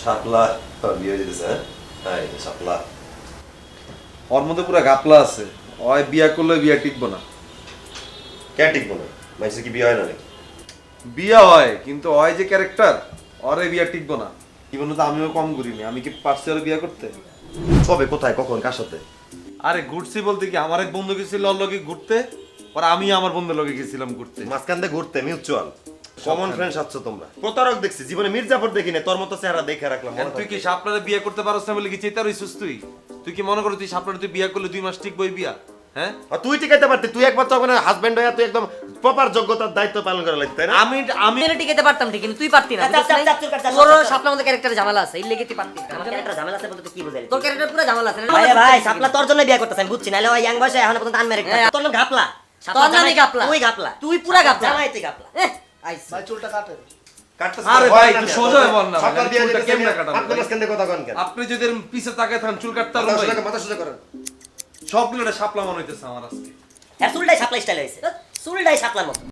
শাপলা বিয়ে দিতেছে। হ্যাঁ এই শাপলা ওর মধ্যে পুরো গাপলা আছে। ওই বিয়া করলে বিয়া টিকবো না। কে টিকবো না? মানুষের কি বিয়ে হয় না নাকি? বিয়া হয় কিন্তু ওই যে ক্যারেক্টার ওরে বিয়া টিকবো না। জীবনে তো আমিও কম করিনি। আমি কি পারছি ওর বিয়া করতে? কবে, কোথায়, কখন, কার সাথে? আরে ঘুরছি বলতে কি, আমার এক বন্ধু গেছিল ওর লগে ঘুরতে, আর আমি আমার বন্ধুর লগে গেছিলাম ঘুরতে। মাঝখান দিয়ে ঘুরতে মিউচুয়াল কমন ফ্রেন্ডস আছো তোমরা। প্রতারক দেখছি জীবনে, মির্জাফর দেখি না, তোর মতো চেহারা দেখে রাখলাম। আর তুই কি শাপলারে বিয়ে করতে পারছ না বলে কি চিন্তা রইছিস তুই? তুই কি মনে করো তুই শাপলারে তুই বিয়ে করলে 2 মাস টিকবই বিয়া? হ্যাঁ আর তুই টিকাইতে পারতি, তুই একবার তো ওখানে হাজবেন্ড হয়ে তুই একদম প্রপার যোগ্যতার দায়িত্ব পালন করা লাগতো, তাই না? আমি আমি টিকেতে পারতাম ঠিক, কিন্তু তুই পারতি না। তোর শাপলার মধ্যে ক্যারেক্টার ঝামেলা আছে, এই লেগে তুই পারতি না। আমার ক্যারেক্টার ঝামেলা আছে বলতে তুই কি বুঝালি? তোর ক্যারেক্টার পুরো ঝামেলা আছে। ভাই ভাই শাপলা তোর জন্য বিয়ে করতেছ আমি বুঝছি, নাহলে ওই ইয়াং বয়সে এখনো পর্যন্ত আনমেরিড হ্যাঁ। তোর নাম ঘাপলা। তোর নামই ঘাপলা। তুই ঘাপলা, তুই পুরা ঘাপলা। জামাই তুই ঘাপলা। আইস ভাই চুলটা কাটেন। কাটতেছে আরে তো, ভাই হয় না তুই কেন? সোজা বল না। শাপলার বিয়ে চুলটা দিতেছে, কেমনে কাটানো? আপনি মাঝখান দিয়ে কথা কন কেন? আপনি যদি এরম পিছে তাকায় থাকেন চুল কাটতে পারবেন ভাই? মাথা সোজা করেন। সবগুলো শাপলা মনে হইতেছে আমার আজকে। হ্যাঁ চুলটাই শাপলা স্টাইল হয়েছে, চুলটাই শাপলার মতো।